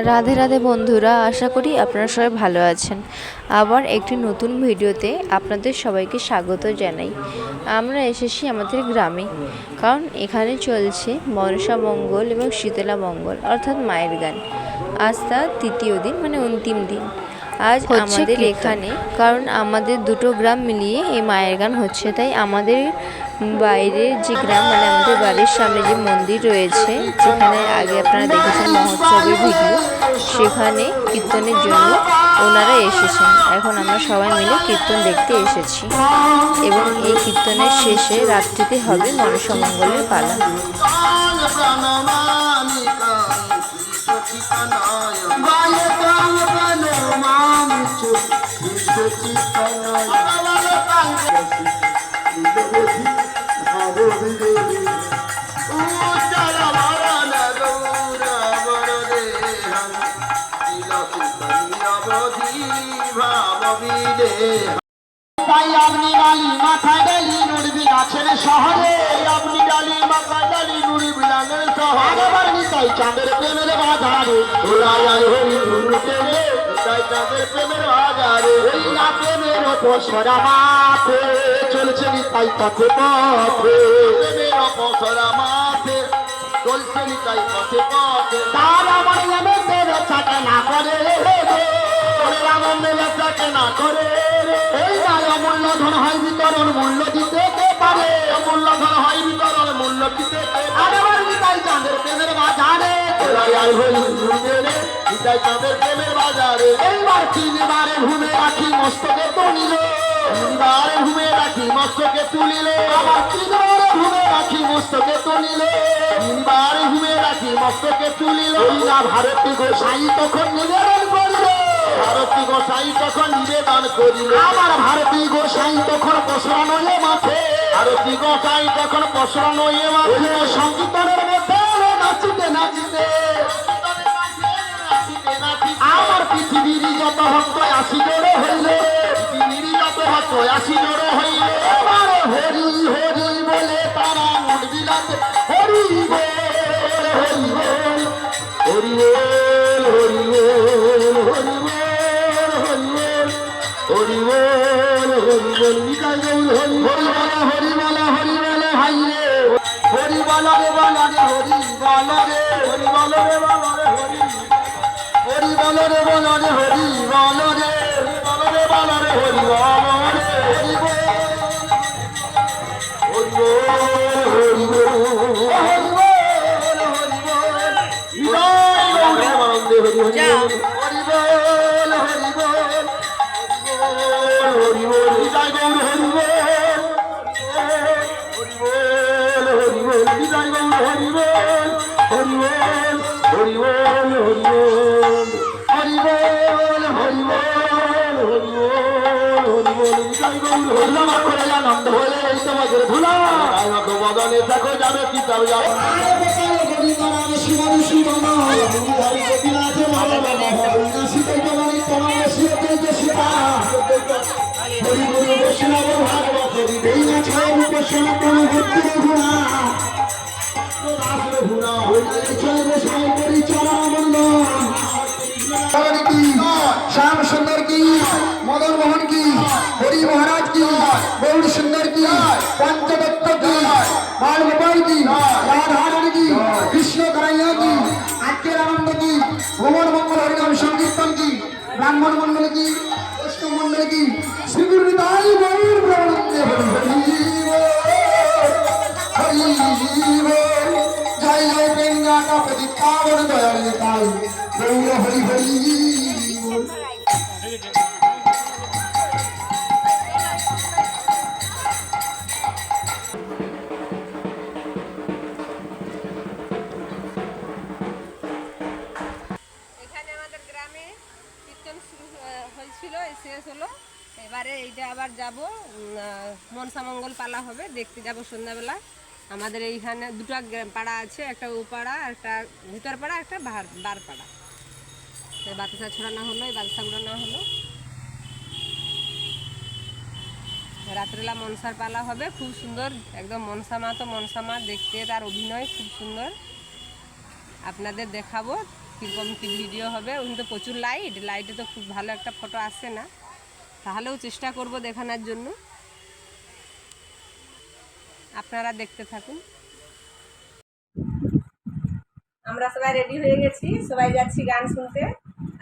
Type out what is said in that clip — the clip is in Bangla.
রাধে রাধে বন্ধুরা, আশা করি আপনারা সবাই ভালো আছেন। আবার একটি নতুন ভিডিওতে আপনাদের সবাইকে স্বাগত জানাই। আমরা এসেছি আমাদের গ্রামে, কারণ এখানে চলছে মনসা মঙ্গল এবং শীতলা মঙ্গল অর্থাৎ মায়ের গান। আজ তার তৃতীয় দিন, মানে অন্তিম দিন আজ আমাদের এখানে, কারণ আমাদের দুটো গ্রাম মিলিয়ে এই মায়ের গান হচ্ছে। তাই আমাদের বাইরের যে গ্রাম, মানে আমাদের বাড়ির সামনে যে মন্দির রয়েছে, যেখানে আগে আপনারা দেখেছেন মহোৎসবের ভিডিও, সেখানে কীর্তনের জন্য ওনারা এসেছেন। এখন আমরা সবাই মিলে কীর্তন দেখতে এসেছি এবং এই কীর্তনের শেষে রাত্রিতে হবে মনসামঙ্গলের পালা। তাই আপনি ডালি মাথায় ডালি নুড়বি গাছের শহরে, আপনি ডালি মাথায় ডালি নুড়বি গাছের শহরে। আবার নিতাই চাঁদের প্রেমের বাজারে, নিতাই চাঁদের প্রেমের বাজারে, ওই না প্রেমের অপসরা মাঠে চলছে নিতাই পথে পথে, প্রেমের অপসরা মাঠে চলছে নিতাই পথে পথে। তার আমার নামে দেবে চাকে না করে, না করে এই অমূল্য ধন হয় বিতরণ মূল্য দিতে পারে, অমূল্য ধন হয় বিতরণ মূল্য দিতে পারে। নিতাই চাঁদের প্রেমের বাজারে, নিতাই চাঁদের প্রেমের বাজারে। এইবার তিনবারে ঘুমে রাখি মস্তকে তুলিল, তিনবারে ঘুমে রাখি মস্তকে তুলিল, আবার তিনবারে ঘুমে রাখি মস্তকে তুলিল, তিনবারে ঘুমে রাখি মস্তকে তুলিল। ভারতী গোসাই তখন নিবেদন করিল, ভারতী গোসাই তখন নিবেদন করিল, আবার ভারতী গোসাই তখন পসরানো মাঠে, ভারতী গোসাই তখন পসরানো মাঠে। সংকীর্তনের মধ্যে নাচিতে নাচিতে আমার পৃথিবীর যত ভক্ত আসি জোড়ো হইল, পৃথিবীর যত ভক্ত আসি জোড়ো হইল। আমার হরি হরি বলে তারা মন বিলাতে, হরি বল হরি বল হরি বল হরি বল হরি বল হরি বল হরি বল। নিতাই গৌর হরি হরি বল হরি বল হরি বল হাই রে, হরি বল রে বল রে হরি বল রে, হরি বল রে বল রে হরি, হরি বল রে বল রে হরি বল রে, বল রে বল রে হরি বল রে, হরি বল হরি বল হরি বল হরি বল হরি বল। নিতাই গৌর আনন্দে হরি হরি হরি বল হরি বল হরি বল। নিতাই গৌর হরি বল হরি বল হরি বল। নিতাই গৌর হরি বল হরি বল হরি বল হরি বল হরি বল হরি বল হরি বল হরি বল। নিতাই গৌর হরিনাম করে আনন্দ হলে এই তোমাদের ভুলা বদনে দেখো যাবে কি তাও যাবে। श्याम सुंदर की, मदन मोहन की, हरि महाराज की, गौर सुंदर की, पंचदत्त की, बाल गोपाल की, राधारानी की, कृष्ण कन्हैया की, आख्यर आनंद की, भुवन मंगल हरिनाम संकीर्तन की, ब्राह्मण मंडल की, वैष्णव मंडल की, श्री गुरु निताई गौर प्रेमानंदे हरि बोल जय जय गंगा का प्रतिपावन दयाल निताई गौर हरि हरि बोल। এখানে আমাদের গ্রামে কীর্তন শুরু হয়েছিল, শেষ হলো। এবারে এইটা আবার যাব, মনসামঙ্গল পালা হবে, দেখতে যাব সন্ধ্যাবেলা। আমাদের এইখানে দুটো পাড়া আছে, একটা ও পাড়া, একটা ভিতর পাড়া, একটা বার পাড়া। বাতাসা ছড়ানো হলো, এই বাতাসা উড়ানো হলো। রাত্রেলা মনসার পালা হবে, খুব সুন্দর, একদম মনসা মা তো মনসা মা, দেখতে তার অভিনয় খুব সুন্দর, আপনাদের দেখাবো। কীরকম কী ভিডিও হবে। ওখানে তো প্রচুর লাইটে তো খুব ভালো একটা ফটো আসে না, তাহলেও চেষ্টা করব দেখানোর জন্য। আপনারা দেখতে থাকুন। আমরা সবাই রেডি হয়ে গেছি, সবাই যাচ্ছি গান শুনতে।